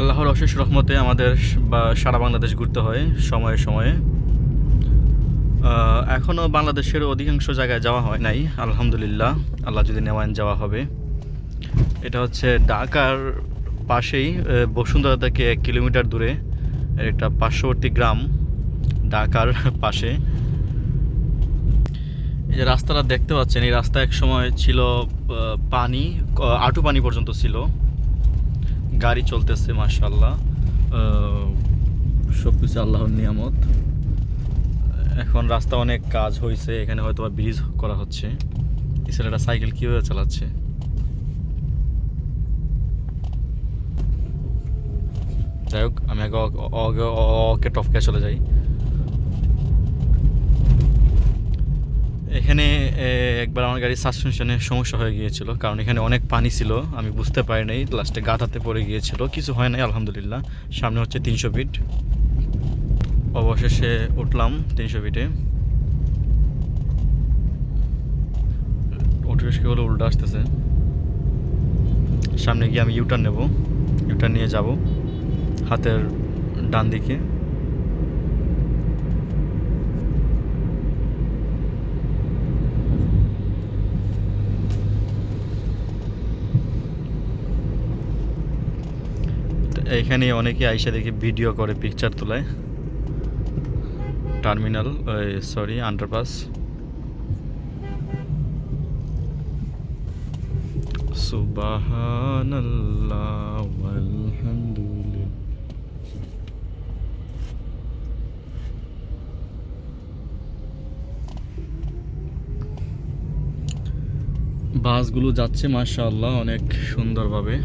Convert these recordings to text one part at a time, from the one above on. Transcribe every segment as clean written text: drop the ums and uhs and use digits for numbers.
আল্লাহর অশেষ রহমতে আমাদের সারা বাংলাদেশ ঘুরতে হয় সময়ে সময়ে। এখনও বাংলাদেশের অধিকাংশ জায়গায় যাওয়া হয় নাই, আলহামদুলিল্লাহ। আল্লাহ যদি নেওয়ান যাওয়া হবে। এটা হচ্ছে ঢাকার পাশেই, বসুন্ধরা থেকে 1 কিলোমিটার দূরে একটা পার্শ্ববর্তী গ্রাম, ঢাকার পাশে। এই যে রাস্তাটা দেখতে পাচ্ছেন, এই রাস্তা এক সময় ছিল পানি, আঁটু পানি পর্যন্ত ছিল। গাড়ি চলতেছে মাশাআল্লাহ, সব কিছু আল্লাহর নিয়ামত। এখন রাস্তা অনেক কাজ হয়েছে, এখানে হয়তো ব্রিজ করা হচ্ছে। এই ছেলেটা সাইকেল কীভাবে চালাচ্ছে! যাই হোক, আমি আগে ওকে টপকে চলে যাই। এখানে একবার আমার গাড়ি সাসপেনশনের সমস্যা হয়ে গিয়েছিল, কারণ এখানে অনেক পানি ছিল। আমি বুঝতে পারি নাই, লাস্টে গাঁথাতে পড়ে গিয়েছিল। কিছু হয় নাই আলহামদুলিল্লাহ। সামনে হচ্ছে 300 ফিট। অবশেষে উঠলাম 300 ফিটে। অটো রিক্সাগুলো উল্টো আসতেছে। সামনে গিয়ে আমি ইউটার্ন নেব, ইউটার্ন নিয়ে যাব হাতের ডান দিকে। এইখানে অনেকে আইসা দেখি ভিডিও করে, পিকচার তোলায়। Terminal, sorry, underpass. সুবহানাল্লাহ ওয়ালহামদুলিল্লাহ। বাসগুলো যাচ্ছে মাশাআল্লাহ অনেক সুন্দরভাবে।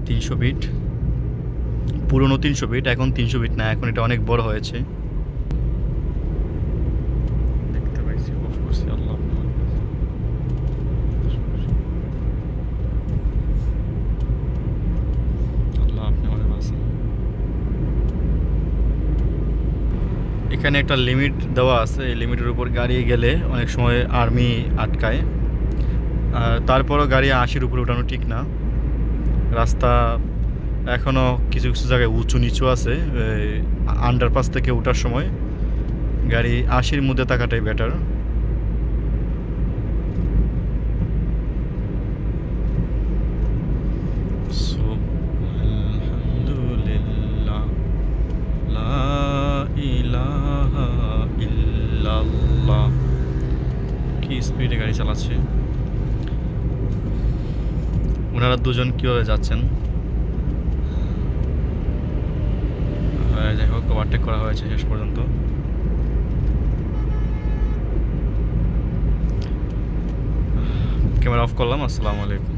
তিনশো ফিট, পুরনো 300 ফিট, এখন 300 ফিট না, এখন এটা অনেক বড় হয়েছে। দেখতে পাইছি, অফ করছি। আল্লাহ আল্লাহ আপনি আমাদের বাঁচান। এখানে একটা লিমিট দেওয়া আছে, এই লিমিটের উপর গাড়ি গেলে অনেক সময় আর্মি আটকায়। আর তারপরও গাড়ি 80-র উপরে ওঠানো ঠিক না। রাস্তা এখনও কিছু কিছু জায়গায় উঁচু নিচু আছে। আন্ডারপাস থেকে ওঠার সময় গাড়ি 80-র মধ্যে থাকাটাই বেটার। আলহামদুলিল্লাহ, লা ইলাহা ইল্লাল্লাহ। কি স্পিডে গাড়ি চালাচ্ছে! ওনারা দুজন কীভাবে যাচ্ছেন! যাই হোক, ওভারটেক করা হয়েছে শেষ পর্যন্ত। ক্যামেরা অফ করলাম। আসসালামু আলাইকুম।